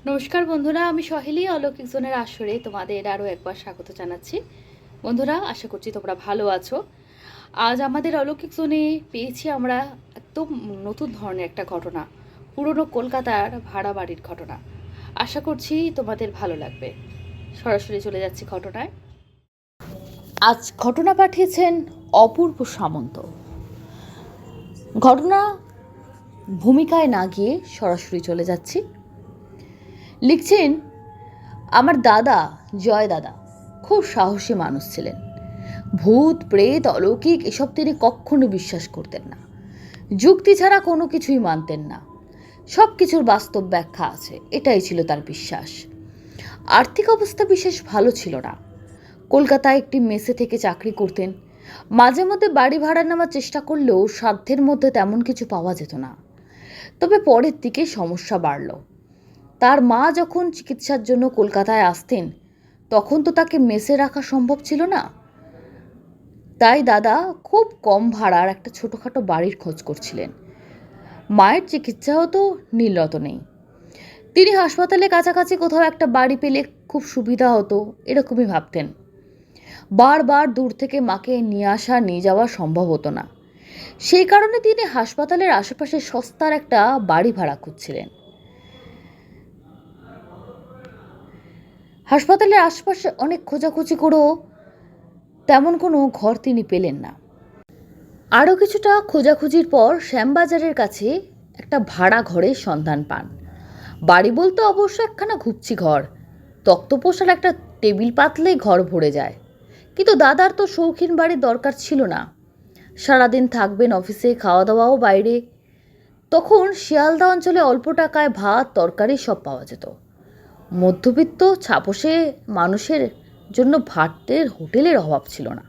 নমস্কার বন্ধুরা, আমি সহেলি অলৌকিক জোনের আসরে তোমাদের আরও একবার স্বাগত জানাচ্ছি। বন্ধুরা, আশা করছি তোমরা ভালো আছো। আজ আমাদের অলৌকিক জোনে পেয়েছি আমরা একদম নতুন ধরনের একটা ঘটনা, পুরনো কলকাতার ভাড়া বাড়ির ঘটনা। আশা করছি তোমাদের ভালো লাগবে। সরাসরি চলে যাচ্ছি ঘটনায়। আজ ঘটনা পাঠিয়েছেন অপূর্ব সামন্ত। ঘটনা ভূমিকায় না গিয়ে সরাসরি চলে যাচ্ছি। লিখছেন আমার দাদা, জয় দাদা খুব সাহসী মানুষ ছিলেন। ভূত প্রেত অলৌকিক এসব তিনি কখনো বিশ্বাস করতেন না। যুক্তি ছাড়া কোনো কিছুই মানতেন না। সব কিছুর বাস্তব ব্যাখ্যা আছে, এটাই ছিল তার বিশ্বাস। আর্থিক অবস্থা বিশেষ ভালো ছিল না। কলকাতায় একটি মেসে থেকে চাকরি করতেন। মাঝে মধ্যে বাড়ি ভাড়া নেওয়ার চেষ্টা করলেও সাধ্যের মধ্যে তেমন কিছু পাওয়া যেত না। তবে পরের দিকে সমস্যা বাড়ল। তার মা যখন চিকিৎসার জন্য কলকাতায় আসতেন, তখন তো তাকে মেসে রাখা সম্ভব ছিল না। তাই দাদা খুব কম ভাড়ার একটা ছোটোখাটো বাড়ির খোঁজ করছিলেন। মায়ের চিকিৎসা হতো নীলরতনেই। তিনি হাসপাতালে কাছাকাছি কোথাও একটা বাড়ি পেলে খুব সুবিধা হতো, এরকমই ভাবতেন। বারবার দূর থেকে মাকে নিয়ে আসা নিয়ে যাওয়া সম্ভব হতো না। সেই কারণে তিনি হাসপাতালের আশেপাশে সস্তার একটা বাড়ি ভাড়া খুঁজছিলেন। হাসপাতালের আশপাশে অনেক খোঁজাখুঁজি করেও তেমন কোনো ঘর তিনি পেলেন না। আরও কিছুটা খোঁজাখুঁজির পর শ্যামবাজারের কাছে একটা ভাড়া ঘরের সন্ধান পান। বাড়ি বলতে অবশ্য একখানা ঘুপচি ঘর, তক্তপোষার একটা টেবিল পাতলেই ঘর ভরে যায়। কিন্তু দাদার তো শৌখিন বাড়ির দরকার ছিল না। সারাদিন থাকবেন অফিসে, খাওয়া দাওয়াও বাইরে। তখন শিয়ালদা অঞ্চলে অল্প টাকায় ভাত তরকারি সব পাওয়া যেত। মধ্যবিত্ত ছাপোষে মানুষের জন্য ভাতের হোটেলের অভাব ছিল না।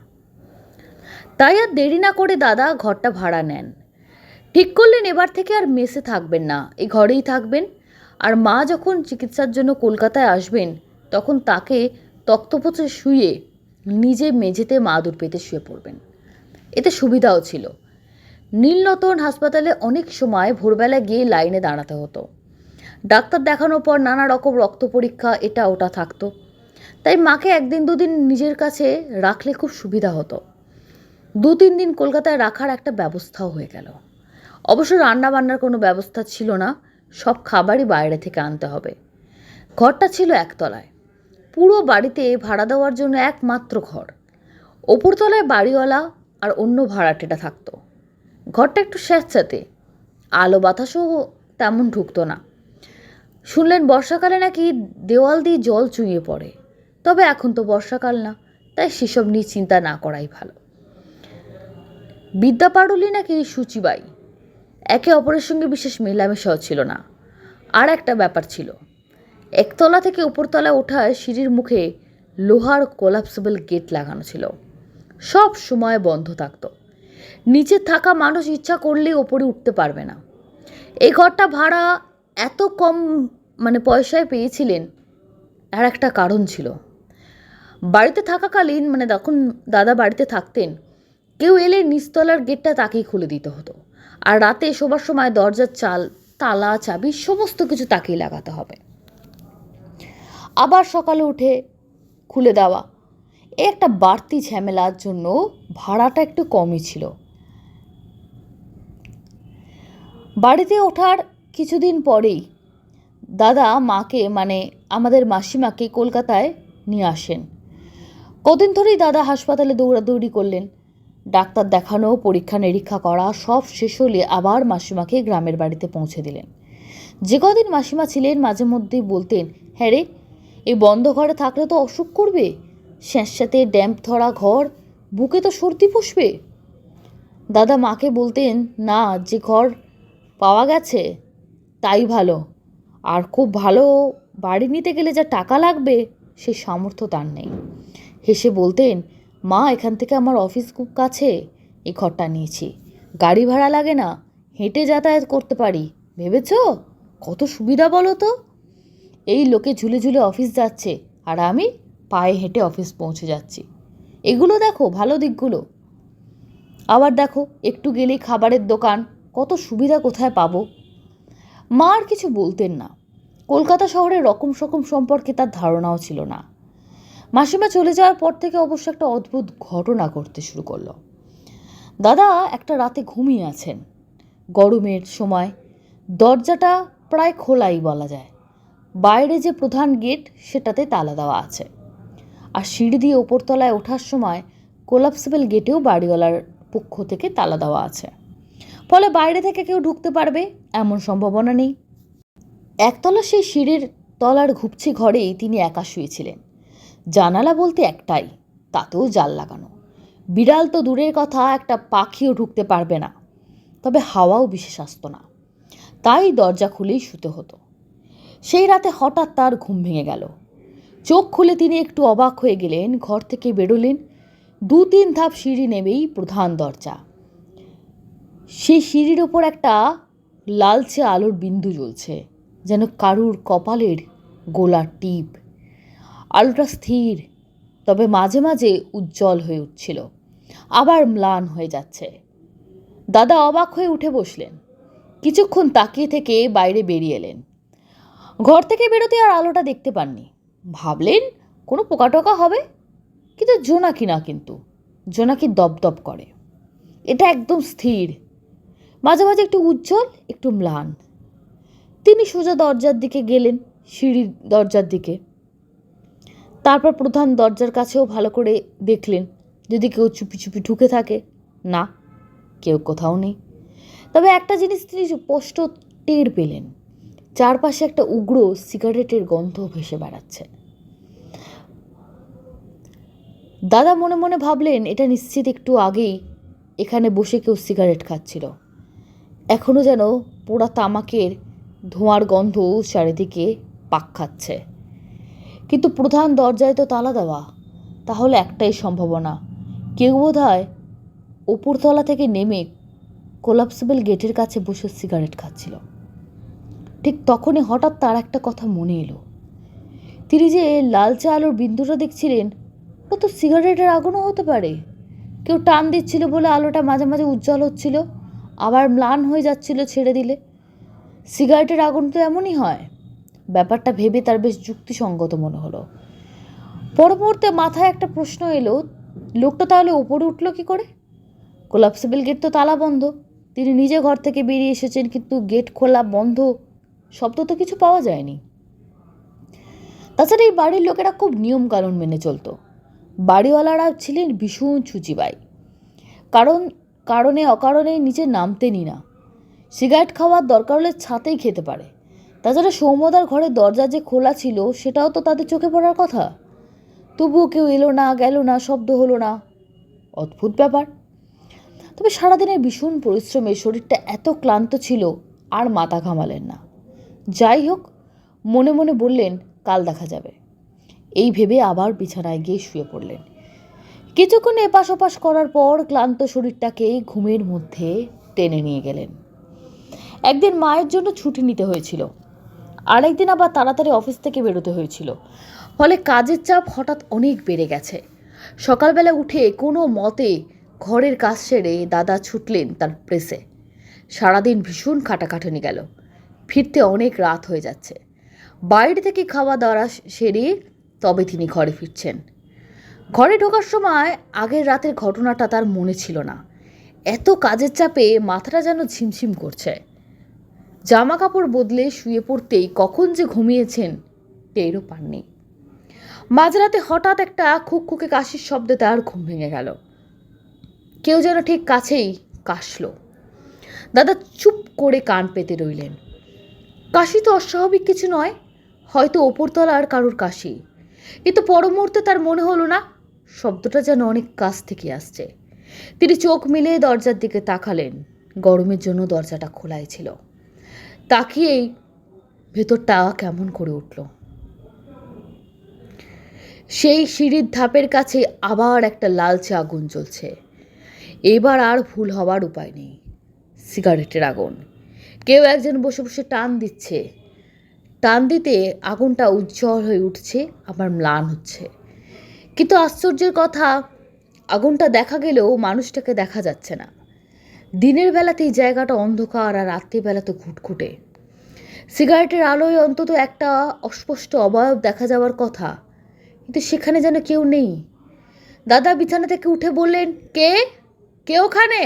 তাই আর দেরি না করে দাদা ঘরটা ভাড়া নেন। ঠিক করলেন এবার থেকে আর মেসে থাকবেন না, এই ঘরেই থাকবেন। আর মা যখন চিকিৎসার জন্য কলকাতায় আসবেন, তখন তাকে তক্তপোষে শুয়ে নিজে মেঝেতে মাদুর পেতে শুয়ে পড়বেন। এতে সুবিধাও ছিল। নীলরতন হাসপাতালে অনেক সময় ভোরবেলা গিয়ে লাইনে দাঁড়াতে হতো। ডাক্তার দেখানোর পর নানা রকম রক্ত পরীক্ষা এটা ওটা থাকতো। তাই মাকে একদিন দুদিন নিজের কাছে রাখলে খুব সুবিধা হতো। 2-3 দিন কলকাতায় রাখার একটা ব্যবস্থাও হয়ে গেল। অবশ্য রান্না বান্নার কোনো ব্যবস্থা ছিল না, সব খাবারই বাইরে থেকে আনতে হবে। ঘরটা ছিল একতলায়। পুরো বাড়িতে ভাড়া দেওয়ার জন্য একমাত্র ঘর। ওপরতলায় বাড়িওয়ালা আর অন্য ভাড়াটেরা থাকতো। ঘরটা একটু স্যাঁতস্যাঁতে, আলো বাতাসও তেমন ঢুকতো না। শুনলেন বর্ষাকালে নাকি দেওয়াল দিয়ে জল চুইয়ে পড়ে। তবে এখন তো বর্ষাকাল না, তাই সেসব নিয়ে চিন্তা না করাই ভালো। বিদ্যা পারুলি নাকি সূচিবাই, একে অপরের সঙ্গে বিশেষ মেলামেশাও ছিল না। আর একটা ব্যাপার ছিল, একতলা থেকে উপরতলা ওঠায় সিঁড়ির মুখে লোহার কোলাপসেবল গেট লাগানো ছিল। সব সময় বন্ধ থাকতো। নিচে থাকা মানুষ ইচ্ছা করলেই ওপরে উঠতে পারবে না। এই ঘরটা ভাড়া এত কম পয়সায় পেয়েছিলেন, আর একটা কারণ ছিল। বাড়িতে থাকাকালীন তখন দাদা বাড়িতে থাকতেন, কেউ এলে নিচতলার গেটটা তাকেই খুলে দিতে হতো। আর রাতে শোবার সময় দরজার তালা চাবি সমস্ত কিছু তাকেই লাগাতে হবে। আবার সকালে উঠে খুলে দেওয়া। একটা বাড়তি ঝামেলার জন্য ভাড়াটা একটু কমই ছিল। বাড়িতে ওঠার কিছুদিন পরেই দাদা মাকে আমাদের মাসিমাকে কলকাতায় নিয়ে আসেন। কদিন ধরেই দাদা হাসপাতালে দৌড়াদৌড়ি করলেন। ডাক্তার দেখানো, পরীক্ষা নিরীক্ষা করা সব শেষ হলে আবার মাসিমাকে গ্রামের বাড়িতে পৌঁছে দিলেন। যে কদিন মাসিমা ছিলেন মাঝে মধ্যেই বলতেন, হ্যাঁ রে, এই বন্ধ ঘরে থাকলে তো অসুখ করবে, স্যাঁতস্যাঁতে ড্যাম্প ধরা ঘর, বুকে তো সর্দি বসবে। দাদা মাকে বলতেন, না, যে ঘর পাওয়া গেছে তাই ভালো, আর খুব ভালো বাড়ি নিতে গেলে যা টাকা লাগবে সে সামর্থ্য তার নেই। হেসে বলতেন, মা, এখান থেকে আমার অফিস খুব কাছে, এই ঘরটা নিয়েছি, গাড়ি ভাড়া লাগে না, হেঁটে যাতায়াত করতে পারি, ভেবেছ কত সুবিধা বলো তো? এই লোকে ঝুলে ঝুলে অফিস যাচ্ছে, আর আমি পায়ে হেঁটে অফিস পৌঁছে যাচ্ছি। এগুলো দেখো ভালো দিকগুলো। আবার দেখো, একটু গেলেই খাবারের দোকান, কত সুবিধা কোথায় পাবো। মা আর কিছু বলতেন না। কলকাতা শহরের রকম সকম সম্পর্কে তার ধারণাও ছিল না। মাসিমা চলে যাওয়ার পর থেকে অবশ্য একটা অদ্ভুত ঘটনা ঘটতে শুরু করলো। দাদা একটা রাতে ঘুমিয়ে আছেন। গরমের সময় দরজাটা প্রায় খোলাই বলা যায়। বাইরে যে প্রধান গেট সেটাতে তালা দেওয়া আছে, আর সিঁড়ি দিয়ে ওপরতলায় ওঠার সময় কোলাপসিবল গেটেও বাড়িওয়ালার পক্ষ থেকে তালা দেওয়া আছে, ফলে বাইরে থেকে কেউ ঢুকতে পারবে এমন সম্ভাবনা নেই। একতলা সেই সিঁড়ির তলার ঘুপছি ঘরেই তিনি একা শুয়েছিলেন। জানালা বলতে একটাই, তাতেও জাল লাগানো। বিড়াল তো দূরের কথা, একটা পাখিও ঢুকতে পারবে না, তবে হাওয়াও বিশেষ আসতো না, তাই দরজা খুলেই শুতে হতো। সেই রাতে হঠাৎ তার ঘুম ভেঙে গেল। চোখ খুলে তিনি একটু অবাক হয়ে গেলেন। ঘর থেকে বেরোলেন, 2-3 ধাপ সিঁড়ি নেমেই প্রধান দরজা। সেই সিঁড়ির ওপর একটা লালচে আলোর বিন্দু জ্বলছে, যেন কারুর কপালের গোলার টিপ। আলোটা স্থির, তবে মাঝে মাঝে উজ্জ্বল হয়ে উঠছিল, আবার ম্লান হয়ে যাচ্ছে। দাদা অবাক হয়ে উঠে বসলেন। কিছুক্ষণ তাকিয়ে থেকে বাইরে বেরিয়ে এলেন। ঘর থেকে বেরোতে আর আলোটা দেখতে পাননি। ভাবলেন কোনো পোকাটোকা হবে, কিন্তু জোনাকি না। কিন্তু জোনাকি দপদপ করে, এটা একদম স্থির, মাঝে মাঝে একটু উজ্জ্বল, একটু ম্লান। তিনি সোজা দরজার দিকে গেলেন, সিঁড়ির দরজার দিকে। তারপর প্রধান দরজার কাছেও ভালো করে দেখলেন যদি কেউ চুপি চুপি ঢুকে থাকে। না, কেউ কোথাও নেই। তবে একটা জিনিস তিনি স্পষ্ট টের পেলেন, চারপাশে একটা উগ্র সিগারেটের গন্ধ ভেসে বেড়াচ্ছে। দাদা মনে মনে ভাবলেন এটা নিশ্চিত একটু আগেই এখানে বসে কেউ সিগারেট খাচ্ছিল। এখনও যেন পোড়া তামাকের ধোঁয়ার গন্ধ চারিদিকে পাক খাচ্ছে। কিন্তু প্রধান দরজায় তো তালা দেওয়া, তাহলে একটাই সম্ভাবনা, কেউ বোধহয় ওপরতলা থেকে নেমে কোলাপসিবল গেটের কাছে বসে সিগারেট খাচ্ছিল। ঠিক তখনই হঠাৎ তার একটা কথা মনে এলো। তিনি যে লালচে আলোর বিন্দুটা দেখছিলেন, ও তো সিগারেটের আগুনও হতে পারে। কেউ টান দিচ্ছিল বলে আলোটা মাঝে মাঝে উজ্জ্বল হচ্ছিল, আবার ম্লান হয়ে যাচ্ছিল ছেড়ে দিলে। সিগারেটের আগুন তো এমনই হয়। ব্যাপারটা ভেবে তার বেশ যুক্তিসঙ্গত মনে হলো। পর মুহূর্তে মাথায় একটা প্রশ্ন এলো, লোকটা তাহলে ওপরে উঠলো কি করে? কোলাপসিবল গেট তো তালা বন্ধ। তিনি নিজে ঘর থেকে বেরিয়ে এসেছেন, কিন্তু গেট খোলা বন্ধ শব্দ তো কিছু পাওয়া যায়নি। তাছাড়া এই বাড়ির লোকেরা খুব নিয়ম কানুন মেনে চলতো। বাড়িওয়ালারা ছিলেন ভীষণ ছুচিবাই, কারণে অকারণে নিচে নামতেনই না। সিগারেট খাওয়ার দরকার হলে ছাতেই খেতে পারে। তাছাড়া সৌম্যদার ঘরের দরজা যে খোলা ছিল সেটাও তো তাদের চোখে পড়ার কথা। তবুও কেউ এলো না, গেল না, শব্দ হলো না। অদ্ভুত ব্যাপার। তবে সারাদিনের ভীষণ পরিশ্রমে শরীরটা এত ক্লান্ত ছিল, আর মাথা ঘামালেন না। যাই হোক, মনে মনে বললেন কাল দেখা যাবে। এই ভেবে আবার বিছানায় গিয়ে শুয়ে পড়লেন। কিছুক্ষণ এপাশ ওপাশ করার পর ক্লান্ত শরীরটাকে ঘুমের মধ্যে টেনে নিয়ে গেলেন। একদিন মায়ের জন্য ছুটি নিতে হয়েছিল, আরেকদিন আবার তাড়াতাড়ি অফিস থেকে বেরোতে হয়েছিল, ফলে কাজের চাপ হঠাৎ অনেক বেড়ে গেছে। সকালবেলা উঠে কোনো মতে ঘরের কাজ সেরে দাদা ছুটলেন তার প্রেসে। সারাদিন ভীষণ খাটাখাটুনি গেল, ফিরতে অনেক রাত হয়ে যাচ্ছে। বাইরে থেকে খাওয়া দাওয়া সেরে তবে তিনি ঘরে ফিরছেন। ঘরে ঢোকার সময় আগের রাতের ঘটনাটা তার মনে ছিল না। এত কাজের চাপে মাথাটা যেন ঝিমঝিম করছে। জামা কাপড় বদলে শুয়ে পড়তেই কখন যে ঘুমিয়েছেন টেরও পাননি। মাঝরাতে হঠাৎ একটা খুকখুকে কাশির শব্দে তার ঘুম ভেঙে গেল। কেউ যেন ঠিক কাছেই কাশল। দাদা চুপ করে কান পেতে রইলেন। কাশি তো অস্বাভাবিক কিছু নয়, হয়তো ওপরতলার কারুর কাশি। কিন্তু পর মুহূর্তে তার মনে হলো না, শব্দটা যেন অনেক কাছ থেকে আসছে। তিনি চোখ মিলিয়ে দরজার দিকে তাকালেন। গরমের জন্য দরজাটা খোলাই ছিল। তাকিয়েই ভেতরটা কেমন করে উঠল। সেই সিঁড়ির ধাপের কাছে আবার একটা লালচে আগুন জ্বলছে। এবার আর ভুল হওয়ার উপায় নেই, সিগারেটের আগুন। কেউ একজন বসে বসে টান দিচ্ছে। টান দিতে আগুনটা উজ্জ্বল হয়ে উঠছে, আবার ম্লান হচ্ছে। কিন্তু আশ্চর্যের কথা, আগুনটা দেখা গেলেও মানুষটাকে দেখা যাচ্ছে না। দিনের বেলাতেই জায়গাটা অন্ধকার, আর রাত্রিবেলা তো ঘুটঘুটে। সিগারেটের আলোয় অন্তত একটা অস্পষ্ট অবয়ব দেখা যাওয়ার কথা, কিন্তু সেখানে যেন কেউ নেই। দাদা বিছানা থেকে উঠে বললেন, কে কে ওখানে?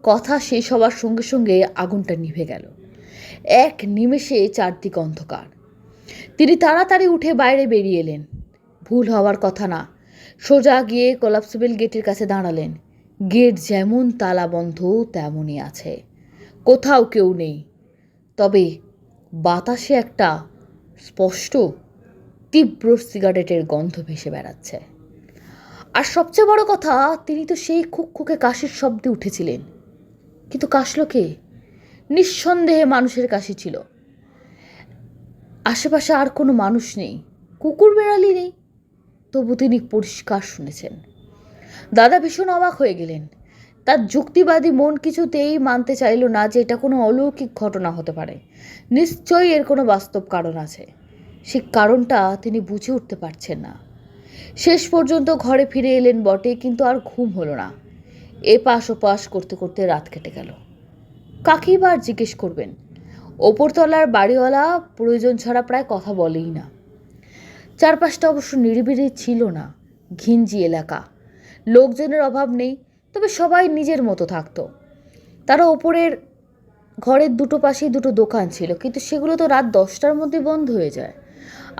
কথা শেষ হওয়ার সঙ্গে সঙ্গে আগুনটা নিভে গেল। এক নিমেষে চারদিক অন্ধকার। তিনি তাড়াতাড়ি উঠে বাইরে বেরিয়ে এলেন। ভুল হওয়ার কথা না। সোজা গিয়ে কোলাপসিবল গেটের কাছে দাঁড়ালেন। গেট যেমন তালা বন্ধ তেমনই আছে, কোথাও কেউ নেই। তবে বাতাসে একটা স্পষ্ট তীব্র সিগারেটের গন্ধ ভেসে বেড়াচ্ছে। আর সবচেয়ে বড় কথা, তিনি তো সেই খুকখুকে কাশির শব্দে উঠেছিলেন। কিন্তু কাশল কে? নিঃসন্দেহে মানুষের কাশি ছিল। আশেপাশে আর কোনো মানুষ নেই, কুকুর বেড়ালি নেই, তবু তিনি পরিষ্কার শুনেছেন। দাদা ভীষণ অবাক হয়ে গেলেন। তার যুক্তিবাদী মন কিছুতেই মানতে চাইল না যে এটা কোনো অলৌকিক ঘটনা হতে পারে। নিশ্চয়ই এর কোনো বাস্তব কারণ আছে। সেই কারণটা তিনি বুঝে উঠতে পারছেন না। শেষ পর্যন্ত ঘরে ফিরে এলেন বটে, কিন্তু আর ঘুম হলো না। এপাশ ওপাশ করতে করতে রাত কেটে গেল। কাকেই বা জিজ্ঞেস করবেন? ওপরতলার বাড়িওয়ালা প্রয়োজন ছাড়া প্রায় কথা বলেই না। চারপাশটা অবশ্য নিরিবিলি ছিল না, ঘিঞ্জি এলাকা। লোকজনের অভাব নেই, তবে সবাই নিজের মতো থাকতো। তারা ওপরের ঘরের দুটো পাশেই দুটো দোকান ছিল, কিন্তু সেগুলো তো রাত 10টার মধ্যে বন্ধ হয়ে যায়।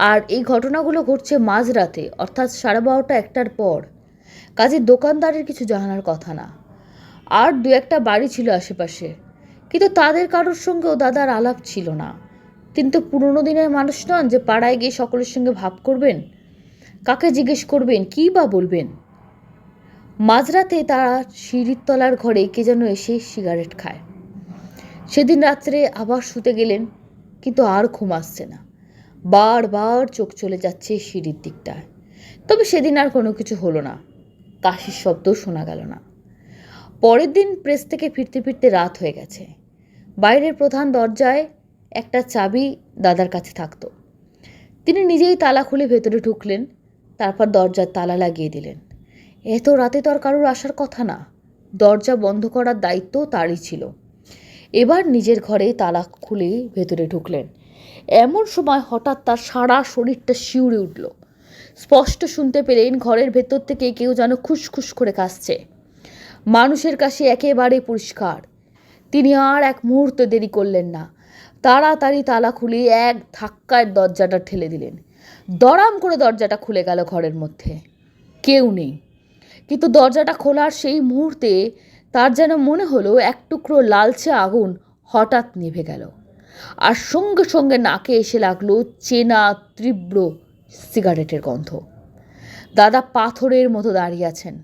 আর এই ঘটনাগুলো ঘটছে মাঝরাতে, অর্থাৎ 12:30 1টার পর। কাজের দোকানদারের কিছু জানার কথা না। আর দু একটা বাড়ি ছিল আশেপাশে, কিন্তু তাদের কারোর সঙ্গেও দাদার আলাপ ছিল না। তিনি তো পুরনো দিনের মানুষ নন যে পাড়ায় গিয়ে সকলের সঙ্গে ভাব করবেন। কাকে জিজ্ঞেস করবেন, কী বা বলবেন? মাঝরাতে তারা সিঁড়ির তলার ঘরে কে যেন এসে সিগারেট খায়। সেদিন রাত্রে আবার শুতে গেলেন, কিন্তু আর ঘুম আসছে না। বারবার চোখ চলে যাচ্ছে সিঁড়ির দিকটায়। তবে সেদিন আর কোনো কিছু হলো না, কাশির শব্দ শোনা গেল না। পরের দিন প্রেস থেকে ফিরতে ফিরতে রাত হয়ে গেছে। বাইরের প্রধান দরজায় একটা চাবি দাদার কাছে থাকতো। তিনি নিজেই তালা খুলে ভেতরে ঢুকলেন, তারপর দরজার তালা লাগিয়ে দিলেন। এত রাতে তো আর কারোর আসার কথা না। দরজা বন্ধ করার দায়িত্ব তারই ছিল। এবার নিজের ঘরে তালা খুলে ভেতরে ঢুকলেন। এমন সময় হঠাৎ তার সারা শরীরটা শিউরে উঠল। স্পষ্ট শুনতে পেলেন ঘরের ভেতর থেকে কেউ যেন খুসখুস করে কাশছে। মানুষের কাছে একেবারে পরিষ্কার। তিনি আর এক মুহূর্ত দেরি করলেন না। তাড়াতাড়ি তালা খুলে এক ধাক্কায় দরজাটা ঠেলে দিলেন। দড়াম করে দরজাটা খুলে গেল। ঘরের মধ্যে কেউ নেই, কিন্তু দরজাটা খোলার সেই মুহূর্তে তার যেন মনে হলো এক টুকরো লালচে আগুন হঠাৎ নিভে গেল। আর সঙ্গে সঙ্গে নাকে এসে লাগলো চেনা তীব্র সিগারেটের গন্ধ। দাদা পাথরের মতো দাঁড়িয়ে আছেন।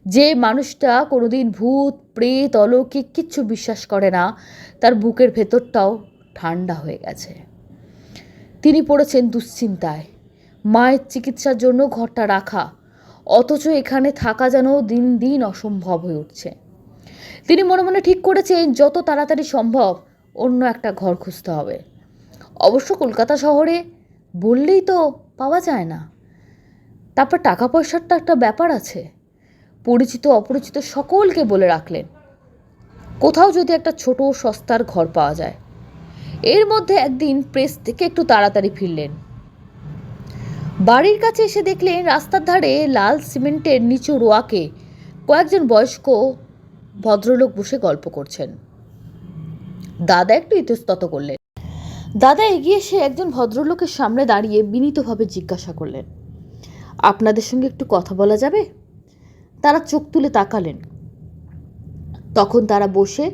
যে মানুষটা কোনোদিন ভূত প্রেত অলৌকিক কিচ্ছু বিশ্বাস করে না, তার বুকের ভেতরটাও ঠান্ডা হয়ে গেছে। তিনি পড়েছেন দুশ্চিন্তায়। মায়ের চিকিৎসার জন্য ঘরটা রাখা, অথচ এখানে থাকা যেন দিন দিন অসম্ভব হয়ে উঠছে। তিনি মনে মনে ঠিক করেছেন যত তাড়াতাড়ি সম্ভব অন্য একটা ঘর খুঁজতে হবে। অবশ্য কলকাতা শহরে বললেই তো পাওয়া যায় না। তারপর টাকা পয়সার তো একটা ব্যাপার আছে। পরিচিত অপরিচিত সকলকে বলে রাখলেন কোথাও যদি একটা ছোট সস্তার ঘর পাওয়া যায়। এর মধ্যে একদিন প্রেস থেকে একটু তাড়াতাড়ি ফিরলেন। বাড়ির কাছে এসে দেখলেন রাস্তার ধারে লাল সিমেন্টের নিচু রোয়াকে কয়েকজন বয়স্ক ভদ্রলোক বসে গল্প করছেন। দাদা একটু ইতস্তত করলেন। দাদা এগিয়ে এসে একজন ভদ্রলোকের সামনে দাঁড়িয়ে বিনীতভাবে জিজ্ঞাসা করলেন, আপনাদের সঙ্গে একটু কথা বলা যাবে? তারা চোখ তুলে তাকালেন। তখন তারা বসে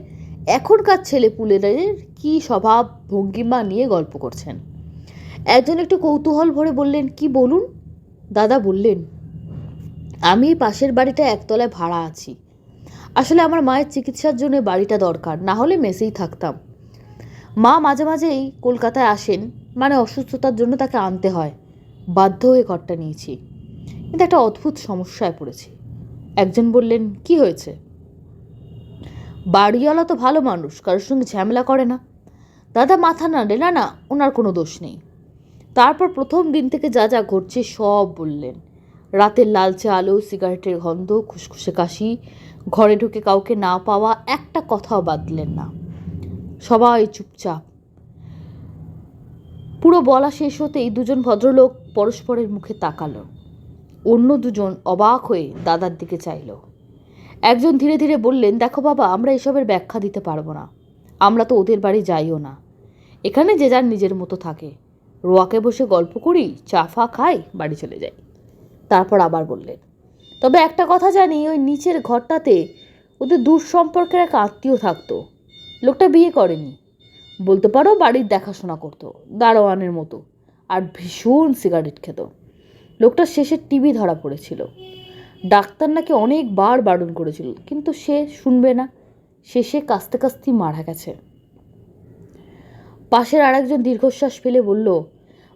এখনকার ছেলেপুলেদের কি স্বভাব ভঙ্গিমা নিয়ে গল্প করছেন। একজন একটু কৌতূহল ভরে বললেন, কি বলুন? দাদা বললেন, আমি পাশের বাড়িটা একতলায় ভাড়া আছি। আসলে আমার মায়ের চিকিৎসার জন্য বাড়িটা দরকার, না হলে মেসেই থাকতাম। মা মাঝে মাঝেই কলকাতায় আসেন, মানে অসুস্থতার জন্য তাকে আনতে হয়। বাধ্য হয়ে ঘরটা নিয়েছি, কিন্তু একটা অদ্ভুত সমস্যায় পড়েছি। একজন বললেন, কি হয়েছে? বাড়িওয়ালা তো ভালো মানুষ, কারোর সঙ্গে ঝামেলা করে না। দাদা মাথা নাড়ে, না না, ওনার কোনো দোষ নেই। তারপর প্রথম দিন থেকে যা যা ঘটছে সব বললেন। রাতের লালচে আলো, সিগারেটের গন্ধ, খুসখুসে কাশি, ঘরে ঢুকে কাউকে না পাওয়া, একটা কথাও বাদ দিলেন না। সবাই চুপচাপ। পুরো বলা শেষ হতেই দুজন ভদ্রলোক পরস্পরের মুখে তাকালো। অন্য দুজন অবাক হয়ে দাদার দিকে চাইল। একজন ধীরে ধীরে বললেন, দেখো বাবা, আমরা এসবের ব্যাখ্যা দিতে পারবো না। আমরা তো ওদের বাড়ি যাইও না। এখানে যে যার নিজের মতো থাকে, রোয়াকে বসে গল্প করি, চা ফা খাই, বাড়ি চলে যাই। তারপর আবার বললেন, তবে একটা কথা জানি, ওই নিচের ঘরটাতে ওদের দূর সম্পর্কের এক আত্মীয় থাকতো। লোকটা বিয়ে করেনি, বলতে পারো বাড়ির দেখাশোনা করতো দারোয়ানের মতো, আর ভীষণ সিগারেট খেত। লোকটার শেষে টিবি ধরা পড়েছিল। ডাক্তার নাকি অনেকবার বারণ করেছিল, কিন্তু সে শুনবে না। শেষে কাস্তে কাস্তেই মারা গেছে। পাশের আরেকজন দীর্ঘশ্বাস ফেলে বলল,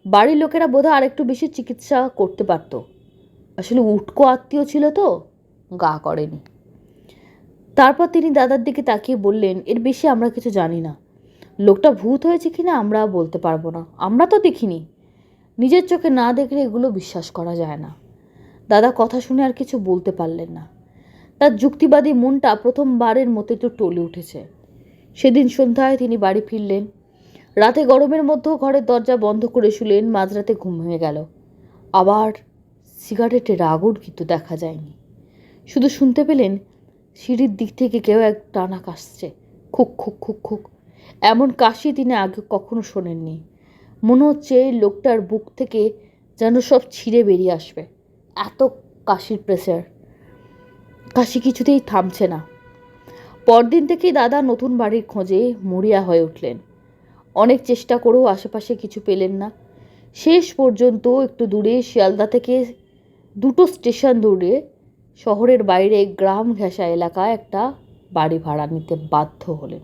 বাড়ির লোকেরা বোধহয় আরেকটু বেশি চিকিৎসা করতে পারত। আসলে উটকো আত্মীয় ছিল তো, গা করেনি। তারপর তিনি দাদার দিকে তাকিয়ে বললেন, এর বেশি আমরা কিছু জানি না। লোকটা ভূত হয়েছে কিনা আমরা বলতে পারবো না, আমরা তো দেখিনি। নিজের চোখে না দেখলে এগুলো বিশ্বাস করা যায় না। দাদা কথা শুনে আর কিছু বলতে পারলেন না। তার যুক্তিবাদী মনটা প্রথমবারের মতো একটু টলে উঠেছে। সেদিন সন্ধ্যায় তিনি বাড়ি ফিরলেন। রাতে গরমের মধ্যেও ঘরের দরজা বন্ধ করে শুলেন। মাঝরাতে ঘুম ভেঙে গেল। আবার সিগারেটের আগুন কিন্তু দেখা যায়নি। শুধু শুনতে পেলেন সিঁড়ির দিক থেকে কেউ এক টানা কাশছে, খুক খুক খুক খুক। এমন কাশি তিনি আগে কখনো শোনেননি। মনে হচ্ছে লোকটার বুক থেকে যেন সব ছিঁড়ে বেরিয়ে আসবে, এত কাশির প্রেসার। কাশি কিছুতেই থামছে না। পরদিন থেকেই দাদা নতুন বাড়ির খোঁজে মরিয়া হয়ে উঠলেন। অনেক চেষ্টা করেও আশেপাশে কিছু পেলেন না। শেষ পর্যন্ত একটু দূরে, শিয়ালদা থেকে 2 স্টেশন দূরে, শহরের বাইরে গ্রাম ঘেঁষা এলাকায় একটা বাড়ি ভাড়া নিতে বাধ্য হলেন।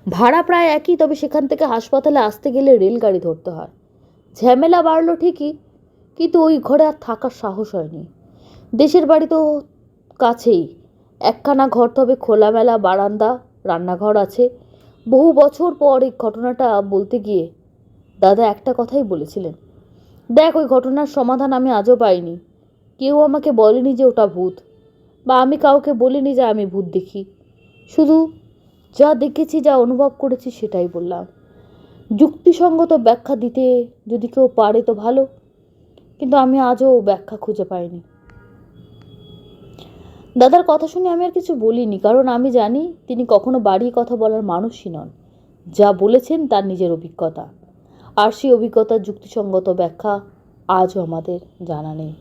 ভাড়া প্রায় একই, তবে সেখান থেকে হাসপাতালে আসতে গেলে রেলগাড়ি ধরতে হয়। ঝামেলা বাড়লো ঠিকই, কিন্তু ওই ঘরে আর থাকার সাহস হয়নি। দেশের বাড়ি তো কাছেই, একখানা ঘর, তবে খোলামেলা বারান্দা, রান্নাঘর আছে। বহু বছর পর এই ঘটনাটা বলতে গিয়ে দাদা একটা কথাই বলেছিলেন, দেখ, ওই ঘটনার সমাধান আমি আজও পাইনি। কেউ আমাকে বলেনি যে ওটা ভূত, বা আমি কাউকে বলিনি যে আমি ভূত দেখি। শুধু যা দেখেছি, যা অনুভব করেছি সেটাই বললাম। যুক্তিসঙ্গত ব্যাখ্যা দিতে যদি কেউ পারে তো ভালো, কিন্তু আমি আজও ব্যাখ্যা খুঁজে পাইনি। দাদার কথা শুনে আমি আর কিছু বলিনি, কারণ আমি জানি তিনি কখনো বাড়িয়ে কথা বলার মানুষই নন। যা বলেছেন তার নিজের অভিজ্ঞতা, আর সেই অভিজ্ঞতার যুক্তিসঙ্গত ব্যাখ্যা আজও আমাদের জানা নেই।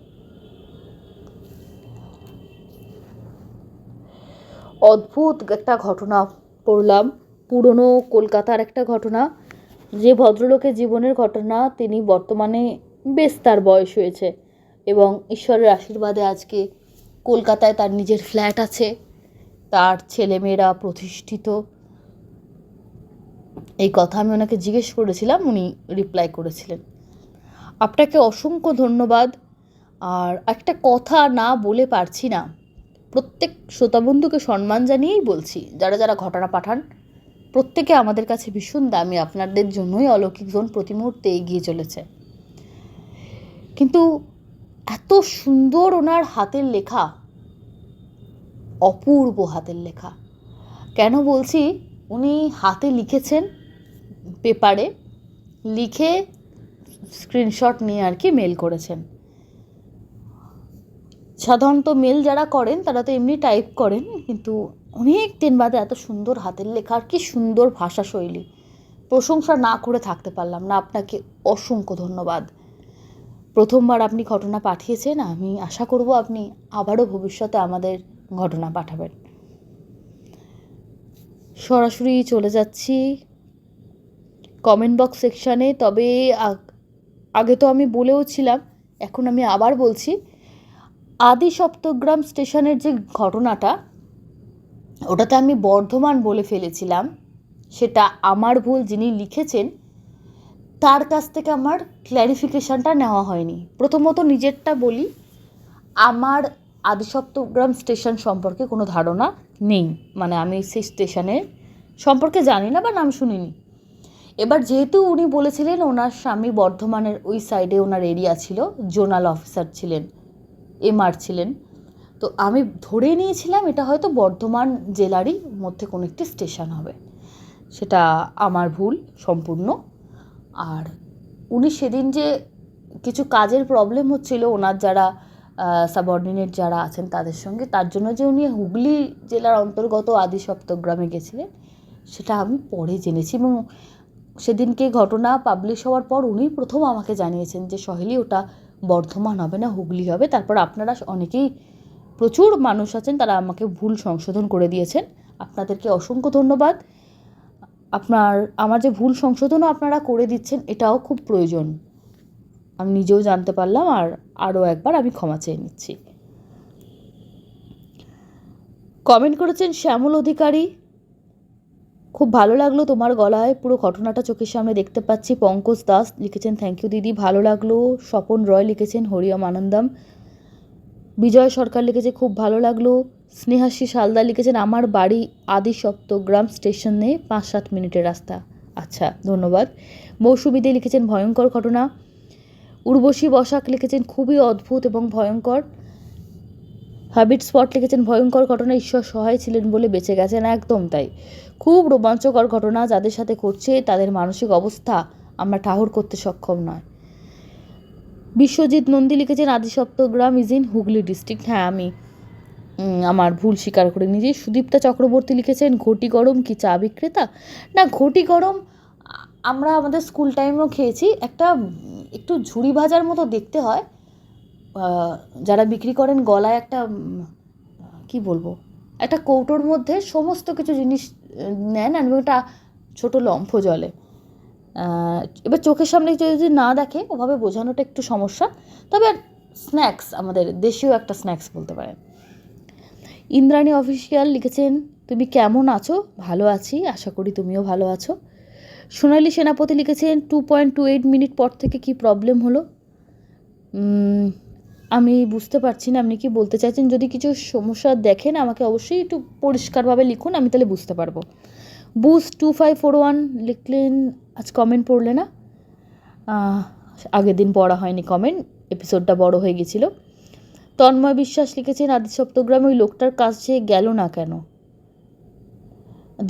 অদ্ভুত একটা ঘটনা পড়লাম, পুরনো কলকাতার একটা ঘটনা। যে ভদ্রলোকের জীবনের ঘটনা, তিনি বর্তমানে বেশ তার বয়স হয়েছে এবং ঈশ্বরের আশীর্বাদে আজকে কলকাতায় তার নিজের ফ্ল্যাট আছে, তার ছেলেমেয়েরা প্রতিষ্ঠিত। এই কথা আমি ওনাকে জিজ্ঞেস করেছিলাম, উনি রিপ্লাই করেছিলেন। আপনাকে অসংখ্য ধন্যবাদ। আর একটা কথা না বলে পারছি না, প্রত্যেক শ্রোতাবন্ধুকে সম্মান জানিয়েই বলছি, যারা যারা ঘটনা পাঠান প্রত্যেকে আমাদের কাছে ভীষণ দামি। আপনাদের জন্যই অলৌকিক জোন প্রতি মুহূর্তে এগিয়ে চলেছে। কিন্তু এত সুন্দর ওনার হাতের লেখা, অপূর্ব হাতের লেখা। কেন বলছি, উনি হাতে লিখেছেন, পেপারে লিখে স্ক্রিনশট নিয়ে আর কি মেল করেছেন। সাধারণত মেল যারা করেন তারা তো এমনি টাইপ করেন, কিন্তু অনেক দিন বাদে এত সুন্দর হাতের লেখা, আর কি সুন্দর ভাষা শৈলী। প্রশংসা না করে থাকতে পারলাম না। আপনাকে অসংখ্য ধন্যবাদ। প্রথমবার আপনি ঘটনা পাঠিয়েছেন, আমি আশা করব আপনি আবারও ভবিষ্যতে আমাদের ঘটনা পাঠাবেন। সরাসরি চলে যাচ্ছি কমেন্ট বক্স সেকশানে। তবে আগে তো আমি বলেও ছিলাম, এখন আমি আবার বলছি, আদি সপ্তগ্রাম স্টেশনের যে ঘটনাটা, ওটাতে আমি বর্ধমান বলে ফেলেছিলাম। সেটা আমার ভুল। যিনি লিখেছেন তার কাছ থেকে আমার ক্ল্যারিফিকেশানটা নেওয়া হয়নি। প্রথমত নিজেরটা বলি, আমার আদি সপ্তগ্রাম স্টেশন সম্পর্কে কোনো ধারণা নেই। মানে আমি সেই স্টেশনের সম্পর্কে জানি না বা নাম শুনিনি। এবার যেহেতু উনি বলেছিলেন ওনার স্বামী বর্ধমানের ওই সাইডে ওনার এরিয়া ছিল, জোনাল অফিসার ছিলেন, এমআর ছিলেন, তো আমি ধরে নিয়েছিলাম এটা হয়তো বর্ধমান জেলারই মধ্যে কোনো একটি স্টেশন হবে। সেটা আমার ভুল সম্পূর্ণ। আর উনি সেদিন যে কিছু কাজের প্রবলেম হচ্ছিল ওনার যারা সাবঅর্ডিনেট যারা আছেন তাদের সঙ্গে, তার জন্য যে উনি হুগলি জেলার অন্তর্গত আদি সপ্তগ্রামে গেছিলেন সেটা আমি পরে জেনেছি। এবং সেদিনকে ঘটনা পাবলিশ হওয়ার পর উনি প্রথম আমাকে জানিয়েছেন যে সহেলি ওটা বর্ধমান হবে না, হুগলি হবে। তারপর আপনারা অনেকেই, প্রচুর মানুষ আছেন তারা আমাকে ভুল সংশোধন করে দিয়েছেন, আপনাদেরকে অসংখ্য ধন্যবাদ। আমার যে ভুল সংশোধনও আপনারা করে দিচ্ছেন এটাও খুব প্রয়োজন, আমি নিজেও জানতে পারলাম, আর আরও একবার আমি ক্ষমা চেয়ে নিচ্ছি। কমেন্ট করেছেন শ্যামল অধিকারী, খুব ভালো লাগলো তোমার গলায়, পুরো ঘটনাটা চোখের সামনে দেখতে পাচ্ছি। পঙ্কজ দাস লিখেছেন থ্যাংক ইউ দিদি, ভালো লাগলো। স্বপন রয় লিখেছেন হরিয়ম আনন্দম। বিজয় সরকার লিখেছে খুব ভালো লাগলো। স্নেহাশ্রী সালদার লিখেছেন আমার বাড়ি আদি সপ্তগ্রাম স্টেশনে 5-7 মিনিটের রাস্তা। আচ্ছা, ধন্যবাদ। মৌসুমী দে লিখেছেন ভয়ঙ্কর ঘটনা। উর্বশী বসাক লিখেছেন খুবই অদ্ভুত এবং ভয়ঙ্কর। হ্যাবিট স্পট লিখেছেন ভয়ঙ্কর ঘটনা, ঈশ্বর সহায় ছিলেন বলে বেঁচে গেছেন। একদম তাই, খুব রোমাঞ্চকর ঘটনা, যাদের সাথে ঘটছে তাদের মানসিক অবস্থা আমরা ঠাহর করতে সক্ষম নয়। বিশ্বজিৎ নন্দী লিখেছেন আদি Saptagram is in Hooghly district. হ্যাঁ, আমি আমার ভুল স্বীকার করে নিয়েছি। সুদীপ্তা চক্রবর্তী লিখেছেন ঘটি গরম কি চা বিক্রেতা? না, ঘটি গরম আমরা আমাদের স্কুল টাইমেও খেয়েছি। একটু ঝুড়ি ভাজার মতো দেখতে হয়, যারা বিক্রি করেন গলায় একটা কি বলবো, একটা কৌটোর মধ্যে সমস্ত কিছু জিনিস নেন, আর ওটা ছোটো লম্ফ জলে। এবার চোখের সামনে যদি না দেখে ওভাবে বোঝানোটা একটু সমস্যা, তবে স্ন্যাক্স, আমাদের দেশীয় একটা স্ন্যাক্স বলতে পারেন। ইন্দ্রাণী অফিসিয়াল লিখেছেন তুমি কেমন আছো? ভালো আছি, আশা করি তুমিও ভালো আছো। সোনালী সেনাপতি লিখেছেন 2.28 মিনিট পর থেকে কি প্রবলেম হলো? আমি বুঝতে পারছি না আপনি কি বলতে চাইছেন। যদি কিছু সমস্যা দেখেন আমাকে অবশ্যই একটু পরিষ্কারভাবে লিখুন, আমি তাহলে বুঝতে পারবো। বুস্ট 2541 লিখলেন আজ কমেন্ট পড়লে না, আগের দিন পড়া হয়নি কমেন্ট, এপিসোডটা বড় হয়ে গেছিল। তন্ময় বিশ্বাস লিখেছেন আদি সপ্তগ্রামে ওই লোকটার কাছে গেল না কেন?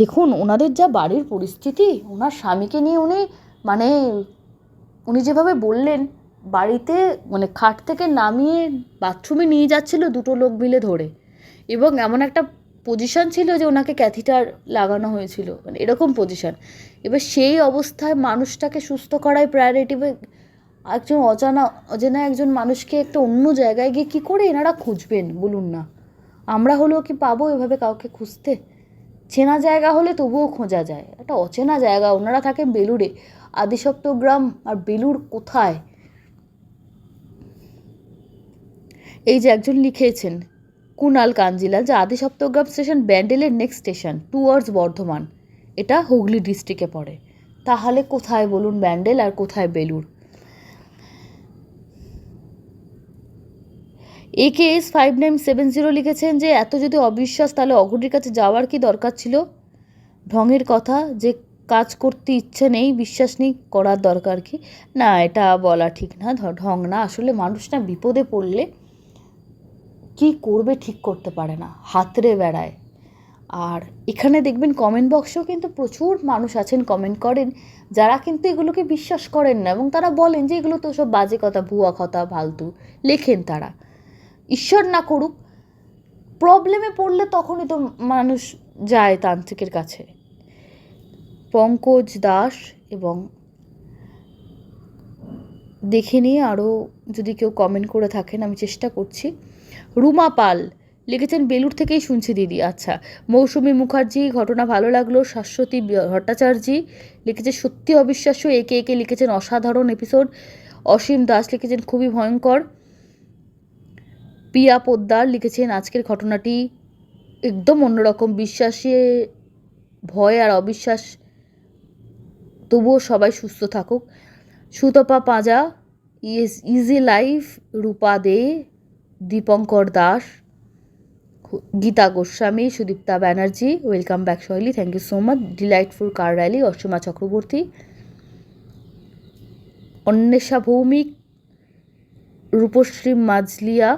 দেখুন, ওনাদের যা বাড়ির পরিস্থিতি, ওনার স্বামীকে নিয়ে উনি যেভাবে বললেন, বাড়িতে খাট থেকে নামিয়ে বাথরুমে নিয়ে যাচ্ছিল দুটো লোক মিলে ধরে, এবং এমন একটা পজিশান ছিল যে ওনাকে ক্যাথিটার লাগানো হয়েছিল, এরকম পজিশান। এবার সেই অবস্থায় মানুষটাকে সুস্থ করাই প্রায়োরিটি। একজন অচেনা একজন মানুষকে একটা অন্য জায়গায় গিয়ে কী করে এনারা খুঁজবেন বলুন না? আমরা হলেও কি পাবো এভাবে কাউকে খুঁজতে? চেনা জায়গা হলে তবুও খোঁজা যায়, একটা অচেনা জায়গা। ওনারা থাকেন বেলুড়ে, আদি সপ্তগ্রাম আর বেলুড় কোথায়? এই যে একজন লিখেছেন কুনাল কাঞ্জিলাল যে আদি সপ্তগ্রাম স্টেশন ব্যান্ডেলের নেক্সট স্টেশন টুয়ার্ডস বর্ধমান, এটা হুগলি ডিস্ট্রিক্টে পড়ে। তাহলে কোথায় বলুন ব্যান্ডেল আর কোথায় বেলুড়? AKS 5970 লিখেছেন যে এত যদি অবিশ্বাস তাহলে অঘটির কাছে যাওয়ার কি দরকার ছিল? ঢঙের কথা, যে কাজ করতে ইচ্ছে নেই, বিশ্বাস নেই, করার দরকার কি? না, এটা বলা ঠিক না, ঢং না। আসলে মানুষ না বিপদে পড়লে কি করবে ঠিক করতে পারে না, হাতড়ে বেড়ায়। আর এখানে দেখবেন কমেন্ট বক্সেও কিন্তু প্রচুর মানুষ আছেন, কমেন্ট করেন, যারা কিন্তু এগুলোকে বিশ্বাস করেন না, এবং তারা বলেন যে এগুলো তো সব বাজে কথা, ভুয়া কথা, ফালতু লেখেন তারা। ঈশ্বর না করুক, প্রবলেমে পড়লে তখনই তো মানুষ যায় তান্ত্রিকের কাছে। পঙ্কজ দাস, এবং দেখে নিয়ে আরও যদি কেউ কমেন্ট করে থাকেন, আমি চেষ্টা করছি। রুমা পাল লিখেছেন বেলুড় থেকেই শুনছি দিদি। আচ্ছা। মৌসুমী মুখার্জি ঘটনা ভালো লাগলো। শাশ্বতী ভট্টাচার্যি লিখেছে সত্যি অবিশ্বাস্য। একে লিখেছেন অসাধারণ এপিসোড। অসীম দাস লিখেছেন খুবই ভয়ঙ্কর। পিয়া পোদ্দার লিখেছেন আজকের ঘটনাটি একদম অন্যরকম, বিশ্বাসে ভয় আর অবিশ্বাস, তবুও সবাই সুস্থ থাকুক। Sutapa Panja, easy life, Rupa De, Dipankar Das, Gita Goswami, Sudipta Banerjee, welcome back Soheli, thank you so much. Delightful car rally, Asima Chakraborty, Anwesha Bhowmik, Rupashree Majlia,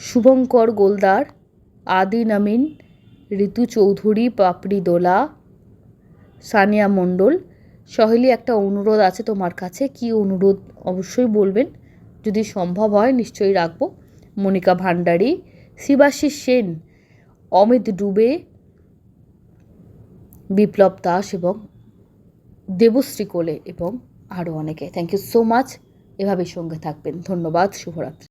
Shubhankar Goldar, Adin Amin, Ritu Chowdhury, Papri Dola, Sania Mondal, Soheli, একটা অনুরোধ আছে তোমার কাছে। কি অনুরোধ অবশ্যই বলবেন, যদি সম্ভব হয় নিশ্চয়ই রাখবো। মনিকা ভান্ডারী, শিবাশিস সেন, অমিত ডুবে, বিপ্লব দাস এবং দেবশ্রী কোলে এবং আরও অনেকে। Thank you so much. এভাবেই সঙ্গে থাকবেন। ধন্যবাদ। শুভরাত্রি।